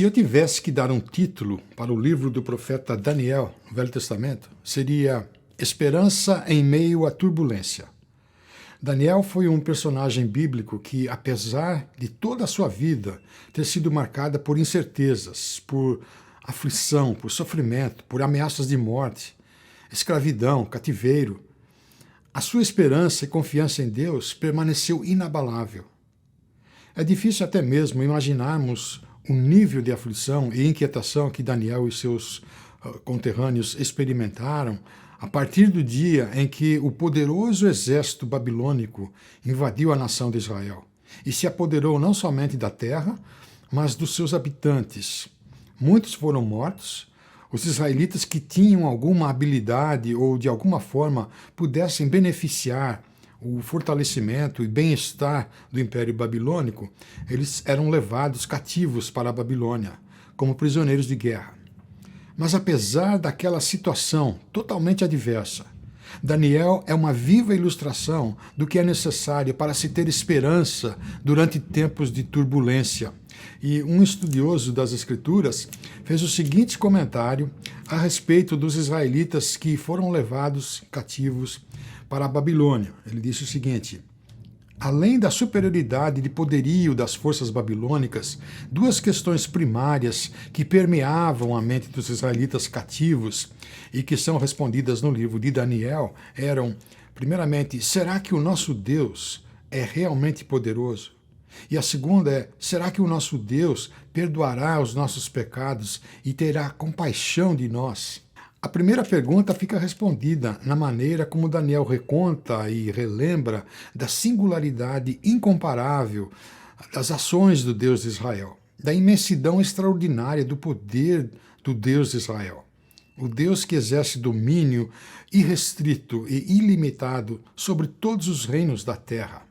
Se eu tivesse que dar um título para o livro do profeta Daniel, no Velho Testamento, seria Esperança em Meio à Turbulência. Daniel foi um personagem bíblico que, apesar de toda a sua vida ter sido marcada por incertezas, por aflição, por sofrimento, por ameaças de morte, escravidão, cativeiro, a sua esperança e confiança em Deus permaneceu inabalável. É difícil até mesmo imaginarmos o nível de aflição e inquietação que Daniel e seus conterrâneos experimentaram a partir do dia em que o poderoso exército babilônico invadiu a nação de Israel e se apoderou não somente da terra, mas dos seus habitantes. Muitos foram mortos. Os israelitas que tinham alguma habilidade ou de alguma forma pudessem beneficiar o fortalecimento e bem-estar do Império Babilônico, eles eram levados cativos para a Babilônia, como prisioneiros de guerra. Mas apesar daquela situação totalmente adversa, Daniel é uma viva ilustração do que é necessário para se ter esperança durante tempos de turbulência. E um estudioso das Escrituras fez o seguinte comentário a respeito dos israelitas que foram levados cativos para a Babilônia. Ele disse o seguinte: além da superioridade de poderio das forças babilônicas, duas questões primárias que permeavam a mente dos israelitas cativos e que são respondidas no livro de Daniel eram, primeiramente, será que o nosso Deus é realmente poderoso? E a segunda é, será que o nosso Deus perdoará os nossos pecados e terá compaixão de nós? A primeira pergunta fica respondida na maneira como Daniel reconta e relembra da singularidade incomparável das ações do Deus de Israel, da imensidão extraordinária do poder do Deus de Israel. O Deus que exerce domínio irrestrito e ilimitado sobre todos os reinos da terra.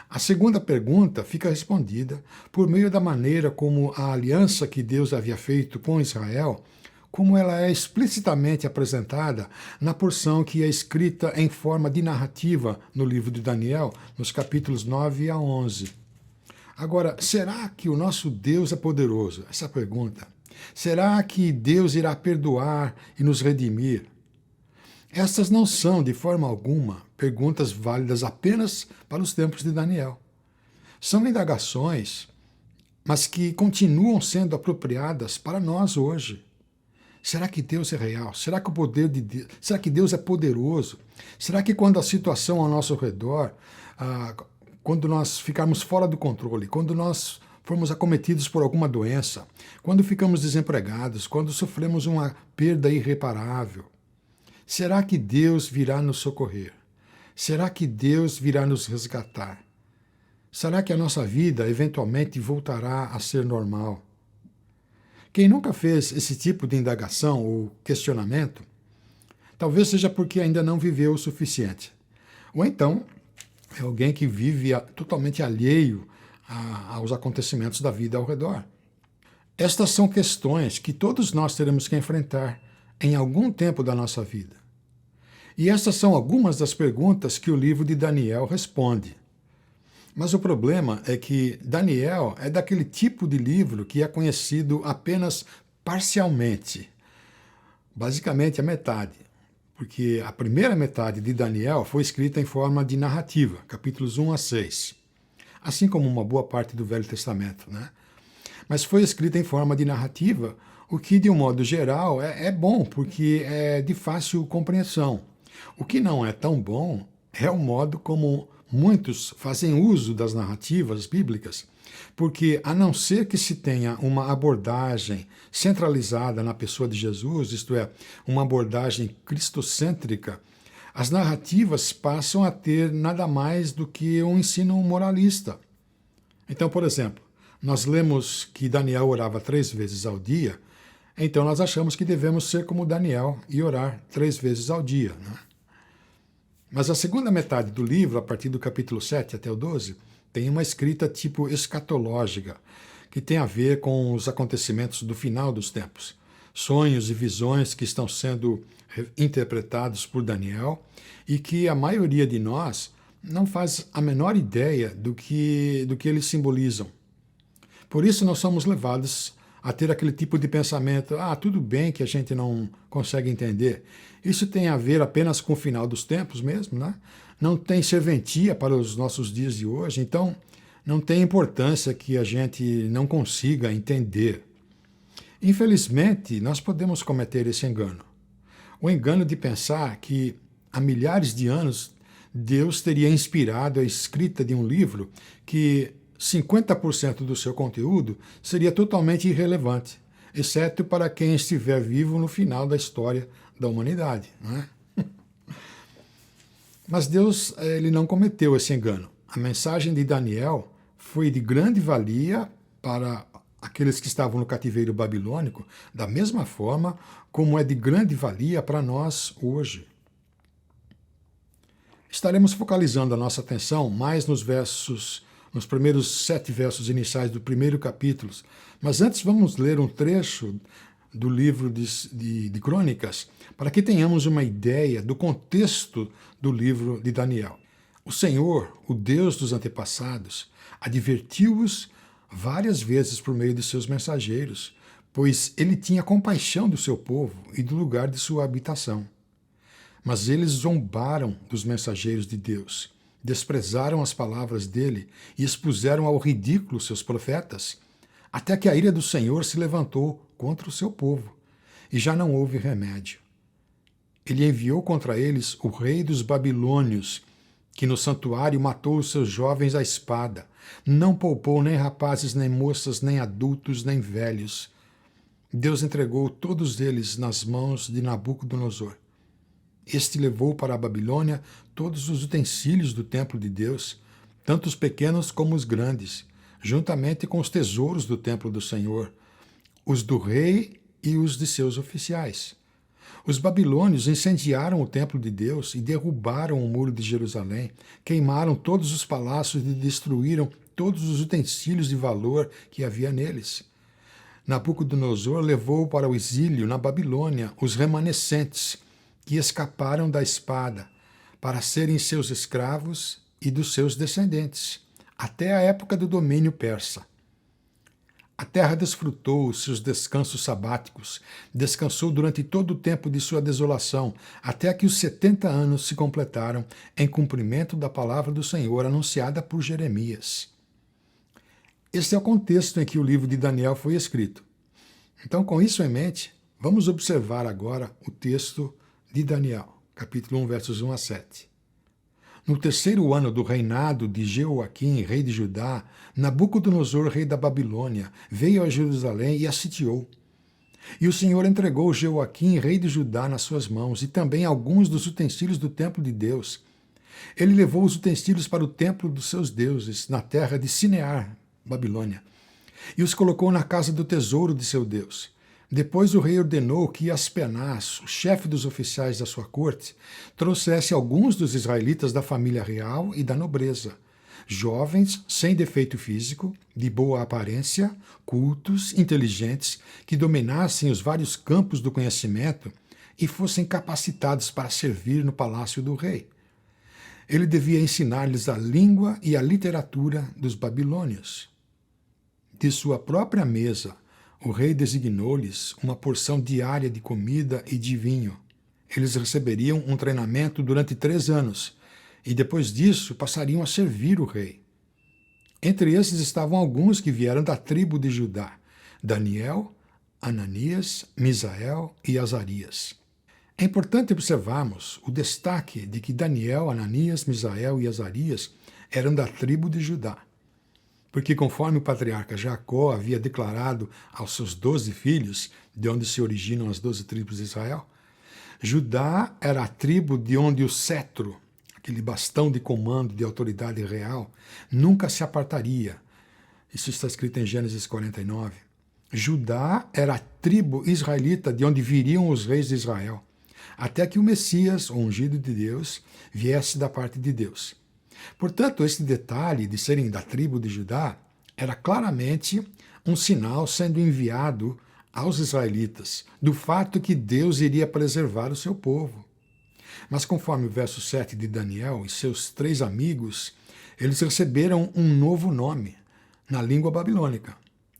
A segunda pergunta fica respondida por meio da maneira como a aliança que Deus havia feito com Israel, como ela é explicitamente apresentada na porção que é escrita em forma de narrativa no livro de Daniel, nos capítulos 9 a 11. Agora, será que o nosso Deus é poderoso? Essa pergunta. Será que Deus irá perdoar e nos redimir? Estas não são, de forma alguma, perguntas válidas apenas para os tempos de Daniel. São indagações, mas que continuam sendo apropriadas para nós hoje. Será que Deus é real? Será que o poder de Deus, será que Deus é poderoso? Será que quando a situação ao nosso redor, quando nós ficarmos fora do controle, quando nós formos acometidos por alguma doença, quando ficamos desempregados, quando sofremos uma perda irreparável, será que Deus virá nos socorrer? Será que Deus virá nos resgatar? Será que a nossa vida eventualmente voltará a ser normal? Quem nunca fez esse tipo de indagação ou questionamento, talvez seja porque ainda não viveu o suficiente. Ou então, é alguém que vive totalmente alheio aos acontecimentos da vida ao redor. Estas são questões que todos nós teremos que enfrentar em algum tempo da nossa vida. E essas são algumas das perguntas que o livro de Daniel responde. Mas o problema é que Daniel é daquele tipo de livro que é conhecido apenas parcialmente, basicamente a metade, porque a primeira metade de Daniel foi escrita em forma de narrativa, capítulos 1 a 6, assim como uma boa parte do Velho Testamento, né? Mas foi escrita em forma de narrativa, o que, de um modo geral, é bom, porque é de fácil compreensão. O que não é tão bom é o modo como muitos fazem uso das narrativas bíblicas, porque, a não ser que se tenha uma abordagem centralizada na pessoa de Jesus, isto é, uma abordagem cristocêntrica, as narrativas passam a ter nada mais do que um ensino moralista. Então, por exemplo, nós lemos que Daniel orava 3 vezes ao dia, então nós achamos que devemos ser como Daniel e orar 3 vezes ao dia, né? Mas a segunda metade do livro, a partir do capítulo 7 até o 12, tem uma escrita tipo escatológica, que tem a ver com os acontecimentos do final dos tempos. Sonhos e visões que estão sendo interpretados por Daniel e que a maioria de nós não faz a menor ideia do que eles simbolizam. Por isso nós somos levados a ter aquele tipo de pensamento: ah, tudo bem que a gente não consegue entender. Isso tem a ver apenas com o final dos tempos mesmo, né? Não tem serventia para os nossos dias de hoje, então não tem importância que a gente não consiga entender. Infelizmente, nós podemos cometer esse engano. O engano de pensar que há milhares de anos Deus teria inspirado a escrita de um livro que 50% do seu conteúdo seria totalmente irrelevante, exceto para quem estiver vivo no final da história da humanidade, não é? Mas Deus, ele não cometeu esse engano. A mensagem de Daniel foi de grande valia para aqueles que estavam no cativeiro babilônico, da mesma forma como é de grande valia para nós hoje. Estaremos focalizando a nossa atenção mais nos primeiros 7 versos iniciais do primeiro capítulo, mas antes vamos ler um trecho do livro de Crônicas, para que tenhamos uma ideia do contexto do livro de Daniel. O Senhor, o Deus dos antepassados, advertiu-os várias vezes por meio de seus mensageiros, pois ele tinha compaixão do seu povo e do lugar de sua habitação. Mas eles zombaram dos mensageiros de Deus, desprezaram as palavras dele e expuseram ao ridículo seus profetas, até que a ira do Senhor se levantou contra o seu povo, e já não houve remédio. Ele enviou contra eles o rei dos babilônios, que no santuário matou os seus jovens à espada, não poupou nem rapazes, nem moças, nem adultos, nem velhos. Deus entregou todos eles nas mãos de Nabucodonosor. Este levou para a Babilônia todos os utensílios do templo de Deus, tanto os pequenos como os grandes, juntamente com os tesouros do templo do Senhor, os do rei e os de seus oficiais. Os babilônios incendiaram o templo de Deus e derrubaram o muro de Jerusalém, queimaram todos os palácios e destruíram todos os utensílios de valor que havia neles. Nabucodonosor levou para o exílio na Babilônia os remanescentes que escaparam da espada, para serem seus escravos e dos seus descendentes, até a época do domínio persa. A terra desfrutou os seus descansos sabáticos, descansou durante todo o tempo de sua desolação, até que os 70 anos se completaram em cumprimento da palavra do Senhor anunciada por Jeremias. Este é o contexto em que o livro de Daniel foi escrito. Então, com isso em mente, vamos observar agora o texto de Daniel, capítulo 1, versos 1 a 7. No 3º ano do reinado de Jeoaquim, rei de Judá, Nabucodonosor, rei da Babilônia, veio a Jerusalém e a sitiou. E o Senhor entregou Jeoaquim, rei de Judá, nas suas mãos, e também alguns dos utensílios do templo de Deus. Ele levou os utensílios para o templo dos seus deuses, na terra de Sinear, Babilônia, e os colocou na casa do tesouro de seu Deus. Depois o rei ordenou que Aspenaz, o chefe dos oficiais da sua corte, trouxesse alguns dos israelitas da família real e da nobreza, jovens, sem defeito físico, de boa aparência, cultos, inteligentes, que dominassem os vários campos do conhecimento e fossem capacitados para servir no palácio do rei. Ele devia ensinar-lhes a língua e a literatura dos babilônios. De sua própria mesa, o rei designou-lhes uma porção diária de comida e de vinho. Eles receberiam um treinamento durante 3 anos e depois disso passariam a servir o rei. Entre esses estavam alguns que vieram da tribo de Judá: Daniel, Ananias, Misael e Azarias. É importante observarmos o destaque de que Daniel, Ananias, Misael e Azarias eram da tribo de Judá. Porque conforme o patriarca Jacó havia declarado aos seus 12 filhos, de onde se originam as 12 tribos de Israel, Judá era a tribo de onde o cetro, aquele bastão de comando de autoridade real, nunca se apartaria. Isso está escrito em Gênesis 49. Judá era a tribo israelita de onde viriam os reis de Israel, até que o Messias, o ungido de Deus, viesse da parte de Deus. Portanto, esse detalhe de serem da tribo de Judá era claramente um sinal sendo enviado aos israelitas do fato que Deus iria preservar o seu povo. Mas conforme o verso 7 de Daniel e seus 3 amigos, eles receberam um novo nome na língua babilônica.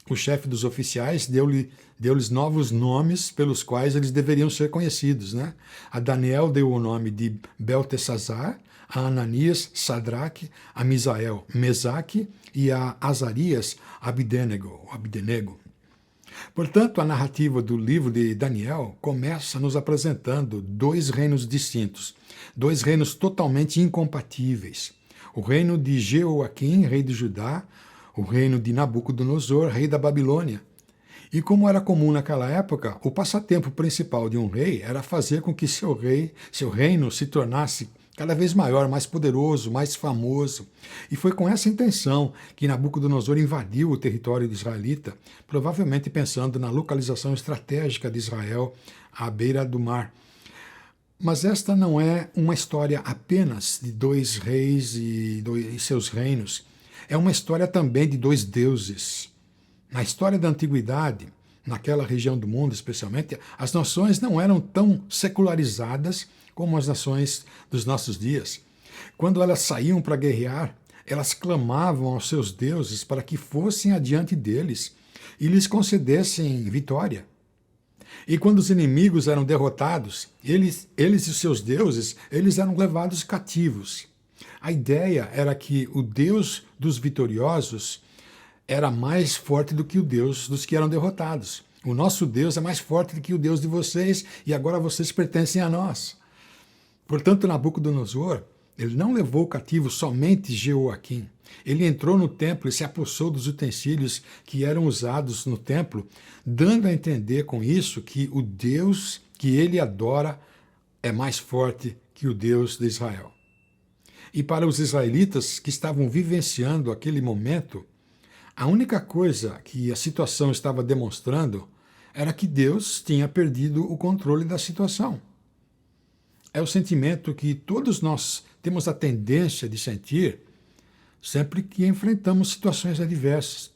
o chefe dos oficiais deu-lhes novos nomes pelos quais eles deveriam ser conhecidos, né? A Daniel deu o nome de Beltesazar, a Ananias, Sadraque, a Misael, Mesaque e a Azarias, Abdenego. Portanto, a narrativa do livro de Daniel começa nos apresentando dois reinos distintos, dois reinos totalmente incompatíveis. O reino de Jeoaquim, rei de Judá, o reino de Nabucodonosor, rei da Babilônia. E como era comum naquela época, o passatempo principal de um rei era fazer com que seu reino se tornasse cada vez maior, mais poderoso, mais famoso. E foi com essa intenção que Nabucodonosor invadiu o território israelita, provavelmente pensando na localização estratégica de Israel à beira do mar. Mas esta não é uma história apenas de dois reis e seus reinos. É uma história também de dois deuses. Na história da antiguidade, naquela região do mundo especialmente, as nações não eram tão secularizadas como as nações dos nossos dias. Quando elas saíam para guerrear, elas clamavam aos seus deuses para que fossem adiante deles e lhes concedessem vitória. E quando os inimigos eram derrotados, eles e os seus deuses, eles eram levados cativos. A ideia era que o Deus dos vitoriosos era mais forte do que o Deus dos que eram derrotados. O nosso Deus é mais forte do que o Deus de vocês e agora vocês pertencem a nós. Portanto, Nabucodonosor, ele não levou cativo somente Jeoaquim. Ele entrou no templo e se apossou dos utensílios que eram usados no templo, dando a entender com isso que o Deus que ele adora é mais forte que o Deus de Israel. E para os israelitas que estavam vivenciando aquele momento, a única coisa que a situação estava demonstrando era que Deus tinha perdido o controle da situação. É o sentimento que todos nós temos a tendência de sentir sempre que enfrentamos situações adversas,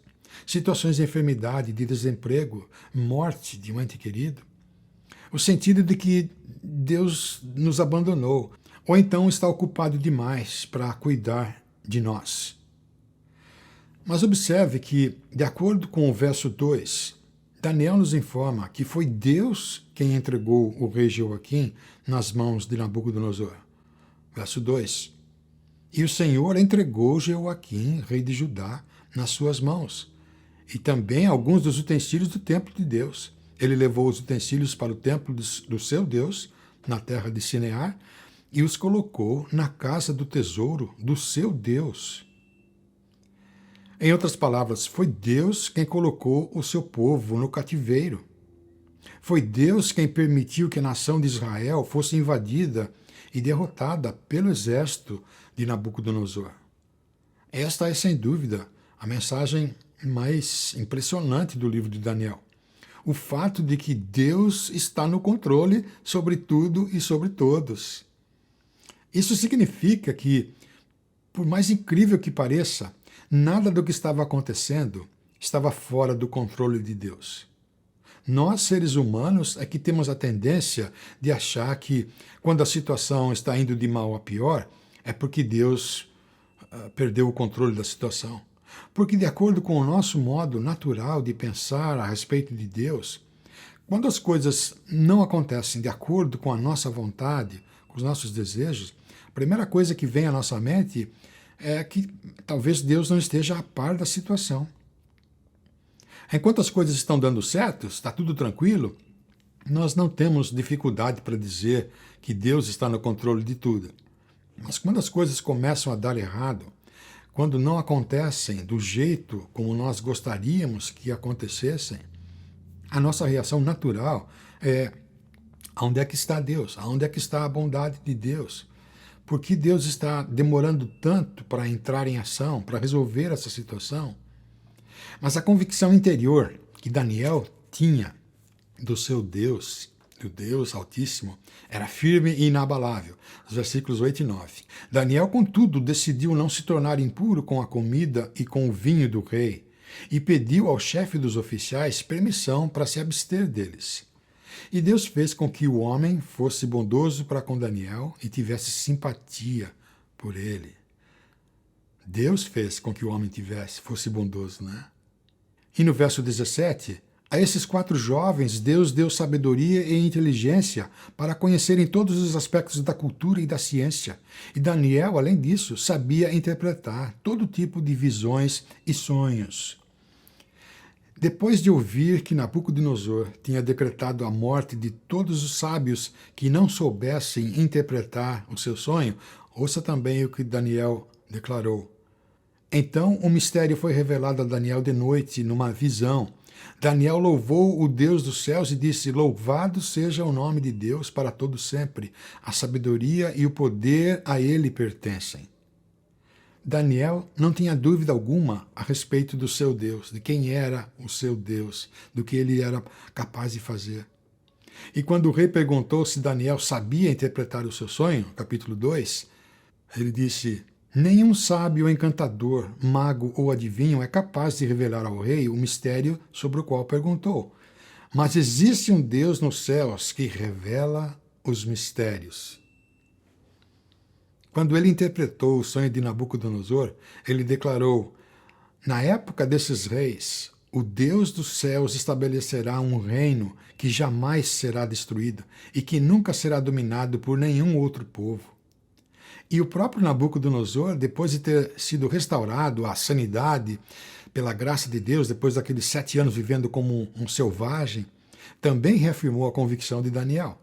situações de enfermidade, de desemprego, morte de um ente querido. O sentido de que Deus nos abandonou, ou então está ocupado demais para cuidar de nós. Mas observe que, de acordo com o verso 2, Daniel nos informa que foi Deus quem entregou o rei Jeoaquim nas mãos de Nabucodonosor. Verso 2. E o Senhor entregou Jeoaquim, rei de Judá, nas suas mãos, e também alguns dos utensílios do templo de Deus. Ele levou os utensílios para o templo do seu Deus, na terra de Sinear, e os colocou na casa do tesouro do seu Deus. Em outras palavras, foi Deus quem colocou o seu povo no cativeiro. Foi Deus quem permitiu que a nação de Israel fosse invadida e derrotada pelo exército de Nabucodonosor. Esta é, sem dúvida, a mensagem mais impressionante do livro de Daniel. O fato de que Deus está no controle sobre tudo e sobre todos. Isso significa que, por mais incrível que pareça, nada do que estava acontecendo estava fora do controle de Deus. Nós, seres humanos, é que temos a tendência de achar que, quando a situação está indo de mal a pior, é porque Deus perdeu o controle da situação. Porque, de acordo com o nosso modo natural de pensar a respeito de Deus, quando as coisas não acontecem de acordo com a nossa vontade, com os nossos desejos, a primeira coisa que vem à nossa mente é que talvez Deus não esteja a par da situação. Enquanto as coisas estão dando certo, está tudo tranquilo, nós não temos dificuldade para dizer que Deus está no controle de tudo. Mas quando as coisas começam a dar errado, quando não acontecem do jeito como nós gostaríamos que acontecessem, a nossa reação natural é: aonde é que está Deus? Aonde é que está a bondade de Deus? Por que Deus está demorando tanto para entrar em ação, para resolver essa situação? Mas a convicção interior que Daniel tinha do seu Deus, do Deus Altíssimo, era firme e inabalável. Os versículos 8 e 9. Daniel, contudo, decidiu não se tornar impuro com a comida e com o vinho do rei, e pediu ao chefe dos oficiais permissão para se abster deles. E Deus fez com que o homem fosse bondoso para com Daniel e tivesse simpatia por ele. Deus fez com que o homem fosse bondoso, né? E no verso 17, a esses 4 jovens, Deus deu sabedoria e inteligência para conhecerem todos os aspectos da cultura e da ciência. E Daniel, além disso, sabia interpretar todo tipo de visões e sonhos. Depois de ouvir que Nabucodonosor tinha decretado a morte de todos os sábios que não soubessem interpretar o seu sonho, ouça também o que Daniel declarou. Então o mistério foi revelado a Daniel de noite, numa visão. Daniel louvou o Deus dos céus e disse: Louvado seja o nome de Deus para todo sempre. A sabedoria e o poder a ele pertencem. Daniel não tinha dúvida alguma a respeito do seu Deus, de quem era o seu Deus, do que ele era capaz de fazer. E quando o rei perguntou se Daniel sabia interpretar o seu sonho, capítulo 2, ele disse: Nenhum sábio, encantador, mago ou adivinho é capaz de revelar ao rei o mistério sobre o qual perguntou. Mas existe um Deus nos céus que revela os mistérios. Quando ele interpretou o sonho de Nabucodonosor, ele declarou: Na época desses reis, o Deus dos céus estabelecerá um reino que jamais será destruído e que nunca será dominado por nenhum outro povo. E o próprio Nabucodonosor, depois de ter sido restaurado à sanidade pela graça de Deus, depois daqueles 7 anos vivendo como um selvagem, também reafirmou a convicção de Daniel.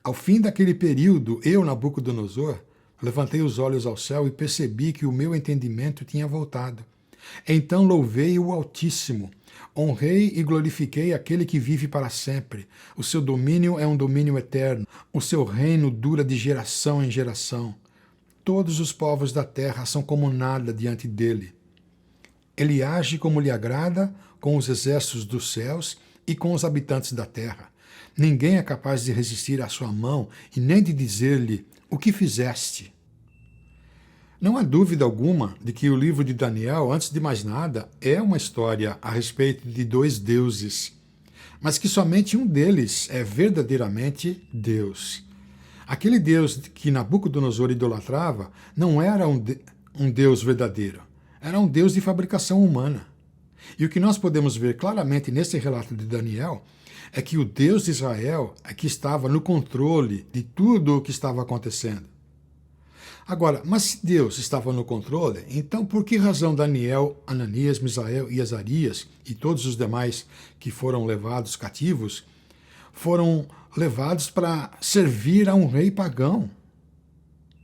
Ao fim daquele período, eu, Nabucodonosor, levantei os olhos ao céu e percebi que o meu entendimento tinha voltado. Então louvei o Altíssimo, honrei e glorifiquei aquele que vive para sempre. O seu domínio é um domínio eterno, o seu reino dura de geração em geração. Todos os povos da terra são como nada diante dele. Ele age como lhe agrada com os exércitos dos céus e com os habitantes da terra. Ninguém é capaz de resistir à sua mão e nem de dizer-lhe: o que fizeste? Não há dúvida alguma de que o livro de Daniel, antes de mais nada, é uma história a respeito de 2 deuses, mas que somente um deles é verdadeiramente Deus. Aquele Deus que Nabucodonosor idolatrava não era um Deus verdadeiro, era um Deus de fabricação humana. E o que nós podemos ver claramente nesse relato de Daniel é que o Deus de Israel é que estava no controle de tudo o que estava acontecendo. Agora, mas se Deus estava no controle, então por que razão Daniel, Ananias, Misael e Azarias e todos os demais que foram levados cativos foram levados para servir a um rei pagão?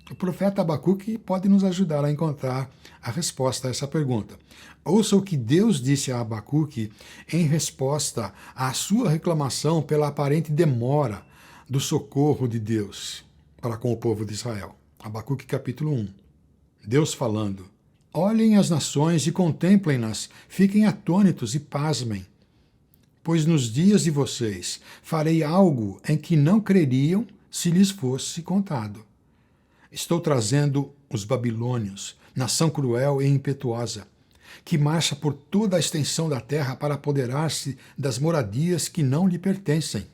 O profeta Abacuque pode nos ajudar a encontrar a resposta a essa pergunta. Ouça o que Deus disse a Abacuque em resposta à sua reclamação pela aparente demora do socorro de Deus para com o povo de Israel. Abacuque capítulo 1. Deus falando: Olhem as nações e contemplem-nas, fiquem atônitos e pasmem. Pois nos dias de vocês farei algo em que não creriam se lhes fosse contado. Estou trazendo os babilônios, nação cruel e impetuosa, que marcha por toda a extensão da terra para apoderar-se das moradias que não lhe pertencem.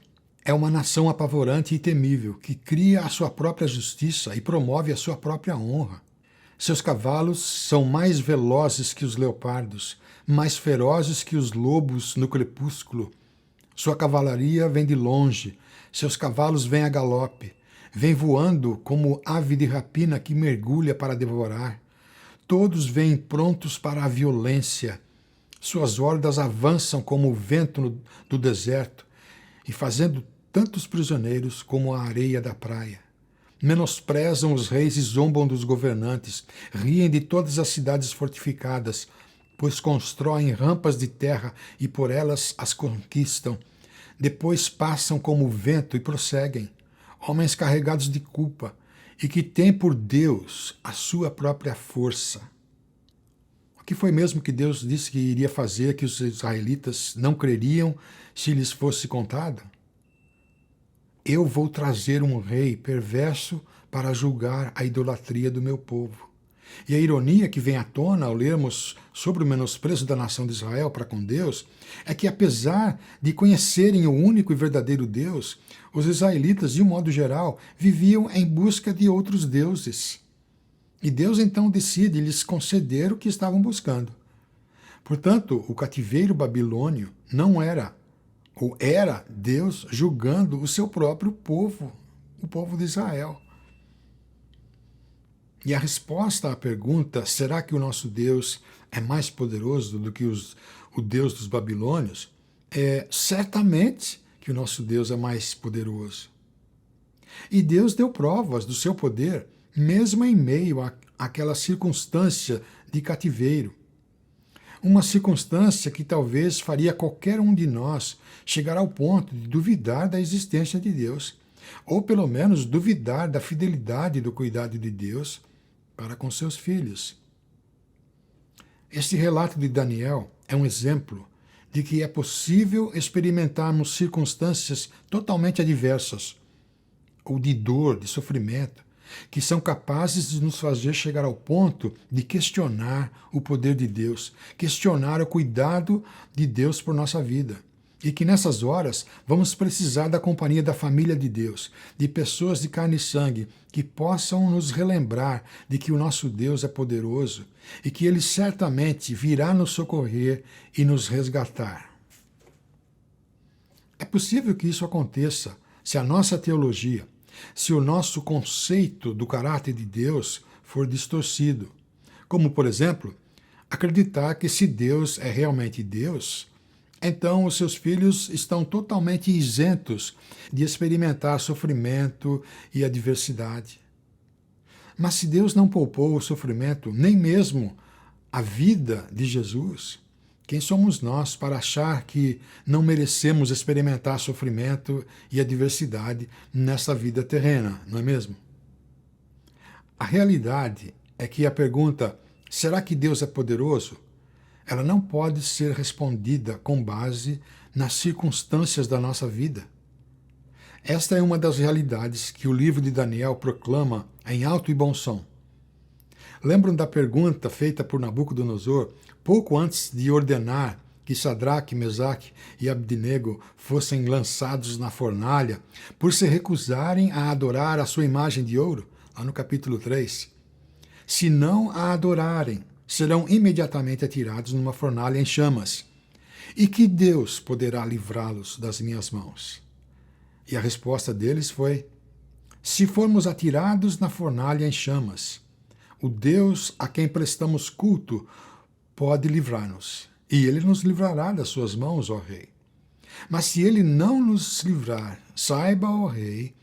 É uma nação apavorante e temível, que cria a sua própria justiça e promove a sua própria honra. Seus cavalos são mais velozes que os leopardos, mais ferozes que os lobos no crepúsculo. Sua cavalaria vem de longe, seus cavalos vêm a galope, vêm voando como ave de rapina que mergulha para devorar. Todos vêm prontos para a violência. Suas hordas avançam como o vento do deserto, e fazendo tantos prisioneiros como a areia da praia. Menosprezam os reis e zombam dos governantes, riem de todas as cidades fortificadas, pois constroem rampas de terra e por elas as conquistam. Depois passam como o vento e prosseguem, homens carregados de culpa, e que têm por Deus a sua própria força. O que foi mesmo que Deus disse que iria fazer que os israelitas não creriam se lhes fosse contado? Eu vou trazer um rei perverso para julgar a idolatria do meu povo. E a ironia que vem à tona ao lermos sobre o menosprezo da nação de Israel para com Deus é que, apesar de conhecerem o único e verdadeiro Deus, os israelitas, de um modo geral, viviam em busca de outros deuses. E Deus então decide lhes conceder o que estavam buscando. Portanto, o cativeiro babilônio não era, ou era Deus julgando o seu próprio povo, o povo de Israel. E a resposta à pergunta, será que o nosso Deus é mais poderoso do que o Deus dos babilônios? É certamente que o nosso Deus é mais poderoso. E Deus deu provas do seu poder, mesmo em meio àquela circunstância de cativeiro. Uma circunstância que talvez faria qualquer um de nós chegar ao ponto de duvidar da existência de Deus, ou pelo menos duvidar da fidelidade e do cuidado de Deus para com seus filhos. Este relato de Daniel é um exemplo de que é possível experimentarmos circunstâncias totalmente adversas, ou de dor, de sofrimento, que são capazes de nos fazer chegar ao ponto de questionar o poder de Deus, questionar o cuidado de Deus por nossa vida. E que nessas horas vamos precisar da companhia da família de Deus, de pessoas de carne e sangue, que possam nos relembrar de que o nosso Deus é poderoso e que Ele certamente virá nos socorrer e nos resgatar. É possível que isso aconteça se a nossa teologia, se o nosso conceito do caráter de Deus for distorcido. Como, por exemplo, acreditar que se Deus é realmente Deus, então os seus filhos estão totalmente isentos de experimentar sofrimento e adversidade. Mas se Deus não poupou o sofrimento, nem mesmo a vida de Jesus, quem somos nós para achar que não merecemos experimentar sofrimento e adversidade nessa vida terrena, não é mesmo? A realidade é que a pergunta, será que Deus é poderoso? Ela não pode ser respondida com base nas circunstâncias da nossa vida. Esta é uma das realidades que o livro de Daniel proclama em alto e bom som. Lembram da pergunta feita por Nabucodonosor pouco antes de ordenar que Sadraque, Mesaque e Abdinego fossem lançados na fornalha por se recusarem a adorar a sua imagem de ouro? Lá no capítulo 3. Se não a adorarem, serão imediatamente atirados numa fornalha em chamas. E que Deus poderá livrá-los das minhas mãos? E a resposta deles foi, se formos atirados na fornalha em chamas, o Deus a quem prestamos culto pode livrar-nos, e Ele nos livrará das suas mãos, ó Rei. Mas se Ele não nos livrar, saiba, ó Rei,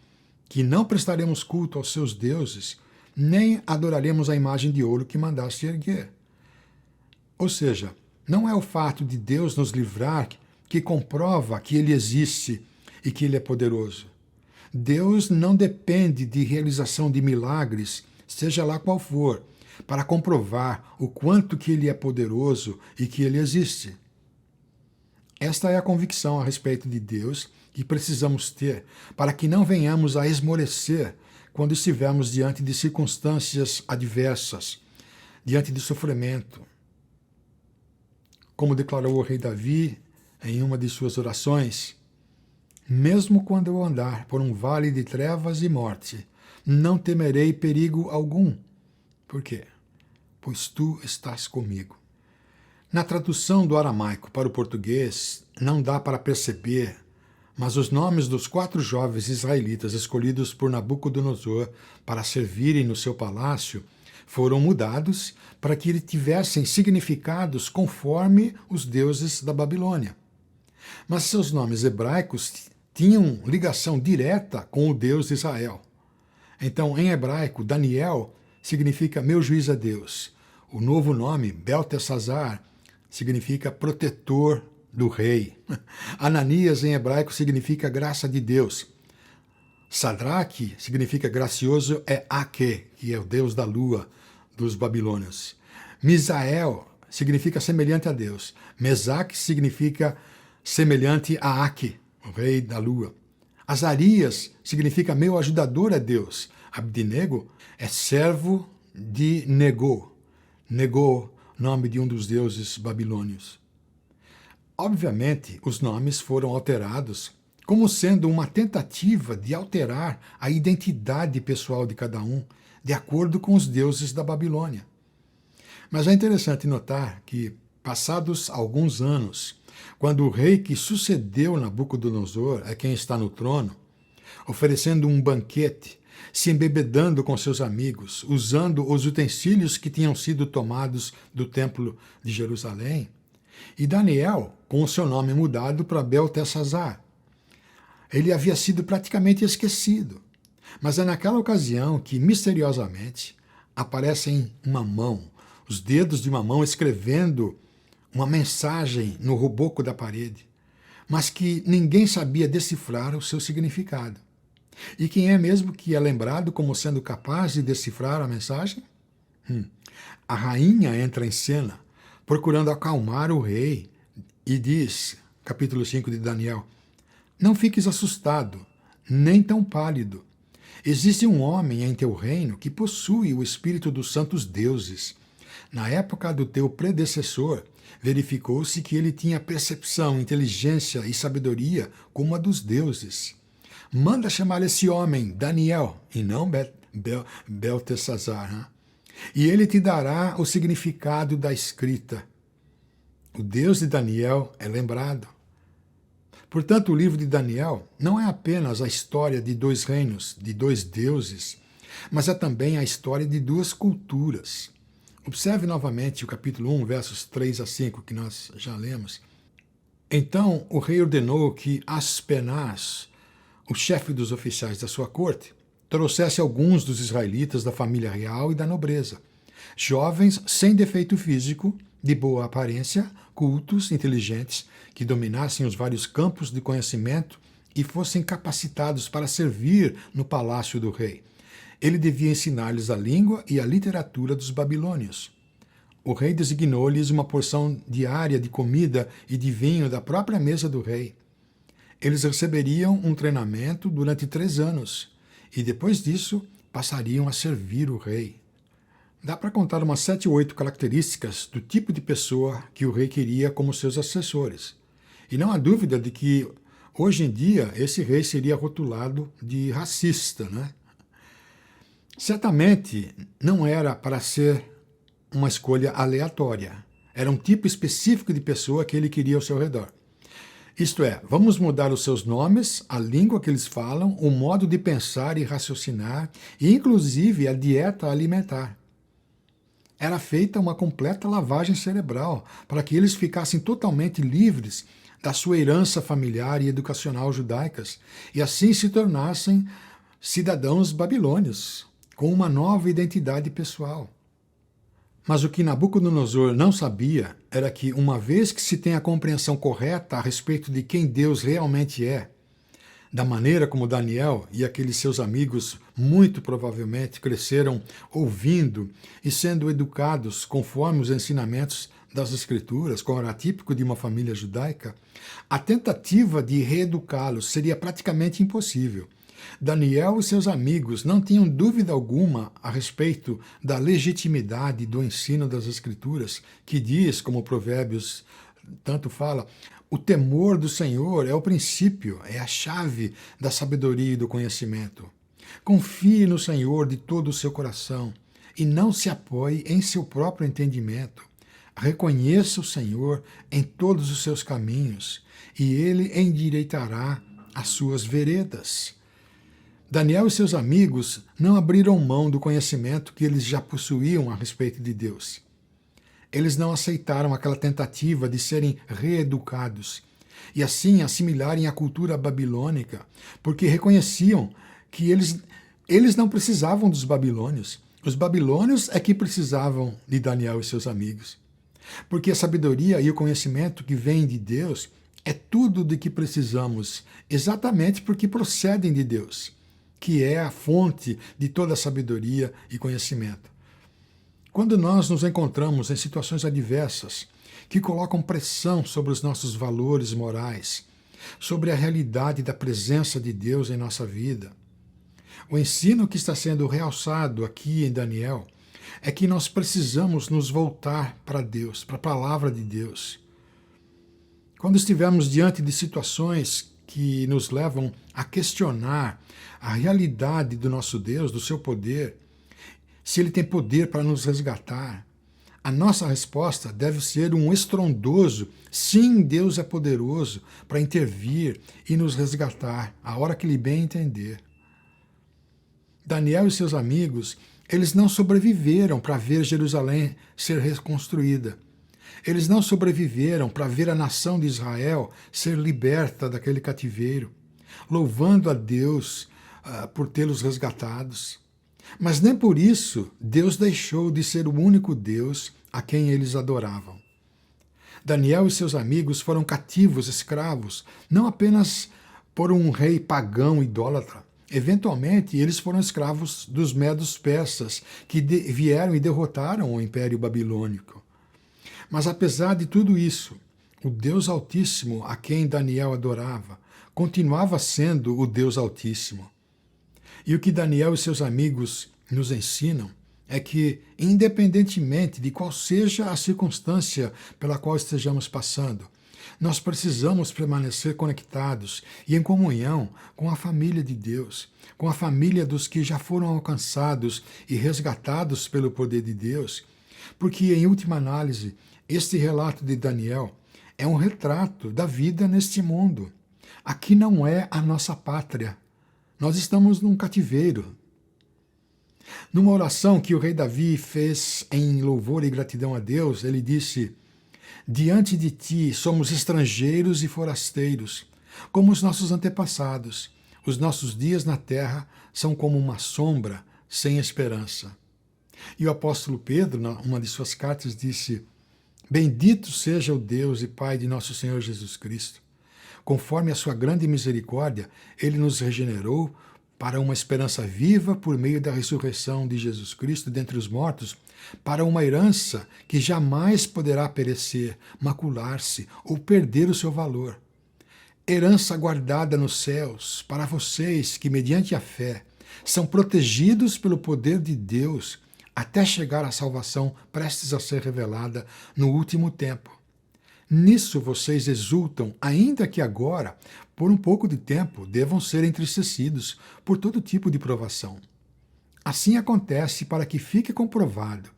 que não prestaremos culto aos seus deuses, nem adoraremos a imagem de ouro que mandaste erguer. Ou seja, não é o fato de Deus nos livrar que comprova que Ele existe e que Ele é poderoso. Deus não depende de realização de milagres, seja lá qual for, para comprovar o quanto que Ele é poderoso e que Ele existe. Esta é a convicção a respeito de Deus que precisamos ter para que não venhamos a esmorecer quando estivermos diante de circunstâncias adversas, diante de sofrimento. Como declarou o rei Davi em uma de suas orações, mesmo quando eu andar por um vale de trevas e morte, não temerei perigo algum. Por quê? Pois tu estás comigo. Na tradução do aramaico para o português, não dá para perceber, mas os nomes dos 4 jovens israelitas escolhidos por Nabucodonosor para servirem no seu palácio foram mudados para que eles tivessem significados conforme os deuses da Babilônia. Mas seus nomes hebraicos tinham ligação direta com o Deus de Israel. Então, em hebraico, Daniel significa meu juiz é Deus. O novo nome, Beltesazar, significa protetor do rei. Ananias, em hebraico, significa graça de Deus. Sadraque significa gracioso, é Ake, que é o deus da lua dos babilônios. Misael significa semelhante a Deus. Mesaque significa semelhante a Ake, o rei da lua. Azarias significa meu ajudador é Deus. Abdinego é servo de Negô. Negô, nome de um dos deuses babilônios. Obviamente, os nomes foram alterados como sendo uma tentativa de alterar a identidade pessoal de cada um, de acordo com os deuses da Babilônia. Mas é interessante notar que, passados alguns anos, quando o rei que sucedeu Nabucodonosor é quem está no trono, oferecendo um banquete, se embebedando com seus amigos, usando os utensílios que tinham sido tomados do templo de Jerusalém, e Daniel com o seu nome mudado para Beltesazar. Ele havia sido praticamente esquecido, mas é naquela ocasião que, misteriosamente, aparecem uma mão, os dedos de uma mão escrevendo uma mensagem no reboco da parede, mas que ninguém sabia decifrar o seu significado. E quem é mesmo que é lembrado como sendo capaz de decifrar a mensagem? A rainha entra em cena, procurando acalmar o rei, e diz, capítulo 5 de Daniel, não fiques assustado, nem tão pálido. Existe um homem em teu reino que possui o espírito dos santos deuses. Na época do teu predecessor, verificou-se que ele tinha percepção, inteligência e sabedoria como a dos deuses. Manda chamar esse homem Daniel, e não Beltesazar, né? E ele te dará o significado da escrita. O Deus de Daniel é lembrado. Portanto, o livro de Daniel não é apenas a história de dois reinos, de dois deuses, mas é também a história de duas culturas. Observe novamente o capítulo 1, versos 3 a 5, que nós já lemos. Então o rei ordenou que Aspenaz, o chefe dos oficiais da sua corte, trouxesse alguns dos israelitas da família real e da nobreza, jovens sem defeito físico, de boa aparência, cultos, inteligentes, que dominassem os vários campos de conhecimento e fossem capacitados para servir no palácio do rei. Ele devia ensinar-lhes a língua e a literatura dos babilônios. O rei designou-lhes uma porção diária de comida e de vinho da própria mesa do rei. Eles receberiam um treinamento durante 3 anos e depois disso passariam a servir o rei. Dá para contar umas 7 ou 8 características do tipo de pessoa que o rei queria como seus assessores. E não há dúvida de que, hoje em dia, esse rei seria rotulado de racista, né? Certamente não era para ser uma escolha aleatória. Era um tipo específico de pessoa que ele queria ao seu redor. Isto é, vamos mudar os seus nomes, a língua que eles falam, o modo de pensar e raciocinar, e inclusive a dieta alimentar. Era feita uma completa lavagem cerebral para que eles ficassem totalmente livres da sua herança familiar e educacional judaicas e assim se tornassem cidadãos babilônios, com uma nova identidade pessoal. Mas o que Nabucodonosor não sabia era que, uma vez que se tem a compreensão correta a respeito de quem Deus realmente é, da maneira como Daniel e aqueles seus amigos muito provavelmente cresceram ouvindo e sendo educados conforme os ensinamentos das Escrituras, como era típico de uma família judaica, a tentativa de reeducá-los seria praticamente impossível. Daniel e seus amigos não tinham dúvida alguma a respeito da legitimidade do ensino das Escrituras, que diz, como Provérbios tanto fala, o temor do Senhor é o princípio, é a chave da sabedoria e do conhecimento. Confie no Senhor de todo o seu coração e não se apoie em seu próprio entendimento. Reconheça o Senhor em todos os seus caminhos e ele endireitará as suas veredas. Daniel e seus amigos não abriram mão do conhecimento que eles já possuíam a respeito de Deus. Eles não aceitaram aquela tentativa de serem reeducados e assim assimilarem a cultura babilônica, porque reconheciam que eles não precisavam dos babilônios. Os babilônios é que precisavam de Daniel e seus amigos. Porque a sabedoria e o conhecimento que vem de Deus é tudo de que precisamos, exatamente porque procedem de Deus, que é a fonte de toda a sabedoria e conhecimento. Quando nós nos encontramos em situações adversas que colocam pressão sobre os nossos valores morais, sobre a realidade da presença de Deus em nossa vida, o ensino que está sendo realçado aqui em Daniel é que nós precisamos nos voltar para Deus, para a palavra de Deus. Quando estivermos diante de situações que nos levam a questionar a realidade do nosso Deus, do seu poder, se ele tem poder para nos resgatar, A nossa resposta deve ser um estrondoso: sim, Deus é poderoso para intervir e nos resgatar a hora que lhe bem entender. Daniel e seus amigos, eles não sobreviveram para ver Jerusalém ser reconstruída. Eles não sobreviveram para ver a nação de Israel ser liberta daquele cativeiro, louvando a Deus por tê-los resgatados. Mas nem por isso Deus deixou de ser o único Deus a quem eles adoravam. Daniel e seus amigos foram cativos, escravos, não apenas por um rei pagão idólatra. Eventualmente, eles foram escravos dos medos persas, que vieram e derrotaram o Império Babilônico. Mas apesar de tudo isso, o Deus Altíssimo, a quem Daniel adorava, continuava sendo o Deus Altíssimo. E o que Daniel e seus amigos nos ensinam é que, independentemente de qual seja a circunstância pela qual estejamos passando, nós precisamos permanecer conectados e em comunhão com a família de Deus, com a família dos que já foram alcançados e resgatados pelo poder de Deus, porque, em última análise, este relato de Daniel é um retrato da vida neste mundo. Aqui não é a nossa pátria. Nós estamos num cativeiro. Numa oração que o rei Davi fez em louvor e gratidão a Deus, ele disse: diante de ti somos estrangeiros e forasteiros, como os nossos antepassados. Os nossos dias na terra são como uma sombra sem esperança. E o apóstolo Pedro, numa de suas cartas, disse: bendito seja o Deus e Pai de nosso Senhor Jesus Cristo. Conforme a sua grande misericórdia, ele nos regenerou para uma esperança viva por meio da ressurreição de Jesus Cristo dentre os mortos, para uma herança que jamais poderá perecer, macular-se ou perder o seu valor. Herança guardada nos céus para vocês que, mediante a fé, são protegidos pelo poder de Deus até chegar à salvação prestes a ser revelada no último tempo. Nisso vocês exultam, ainda que agora, por um pouco de tempo, devam ser entristecidos por todo tipo de provação. Assim acontece para que fique comprovado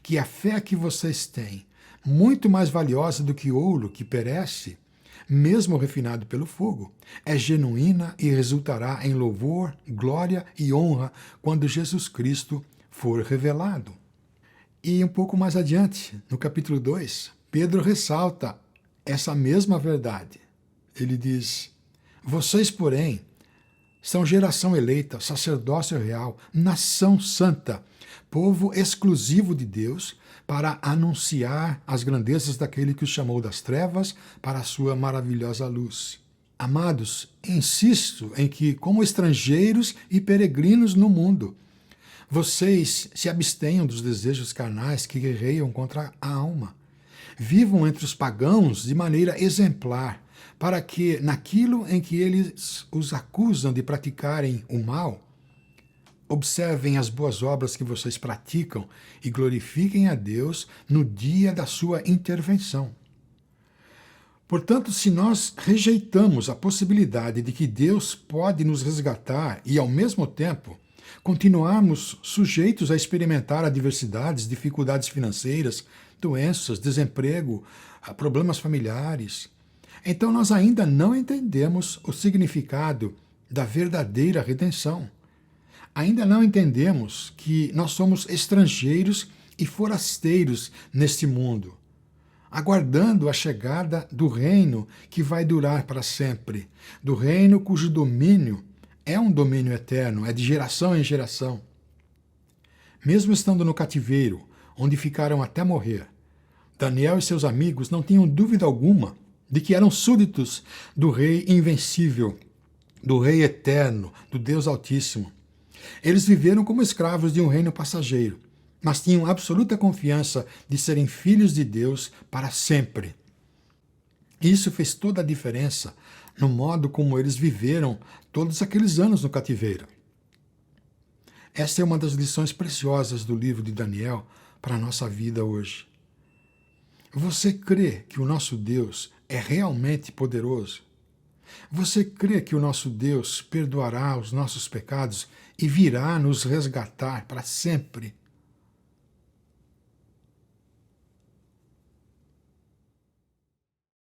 que a fé que vocês têm, muito mais valiosa do que ouro que perece, mesmo refinado pelo fogo, é genuína e resultará em louvor, glória e honra quando Jesus Cristo for revelado. E um pouco mais adiante, no capítulo 2, Pedro ressalta essa mesma verdade. Ele diz: vocês, porém, são geração eleita, sacerdócio real, nação santa, povo exclusivo de Deus, para anunciar as grandezas daquele que os chamou das trevas para a sua maravilhosa luz. Amados, insisto em que, como estrangeiros e peregrinos no mundo, vocês se abstenham dos desejos carnais que guerreiam contra a alma. Vivam entre os pagãos de maneira exemplar, para que, naquilo em que eles os acusam de praticarem o mal, observem as boas obras que vocês praticam e glorifiquem a Deus no dia da sua intervenção. Portanto, se nós rejeitamos a possibilidade de que Deus pode nos resgatar e, ao mesmo tempo, continuarmos sujeitos a experimentar adversidades, dificuldades financeiras, doenças, desemprego, problemas familiares, então nós ainda não entendemos o significado da verdadeira redenção. Ainda não entendemos que nós somos estrangeiros e forasteiros neste mundo, aguardando a chegada do reino que vai durar para sempre, do reino cujo domínio é um domínio eterno, é de geração em geração. Mesmo estando no cativeiro, onde ficaram até morrer, Daniel e seus amigos não tinham dúvida alguma de que eram súditos do Rei invencível, do Rei eterno, do Deus Altíssimo. Eles viveram como escravos de um reino passageiro, mas tinham absoluta confiança de serem filhos de Deus para sempre. Isso fez toda a diferença no modo como eles viveram todos aqueles anos no cativeiro. Essa é uma das lições preciosas do livro de Daniel para a nossa vida hoje. Você crê que o nosso Deus é realmente poderoso? Você crê que o nosso Deus perdoará os nossos pecados e virá nos resgatar para sempre?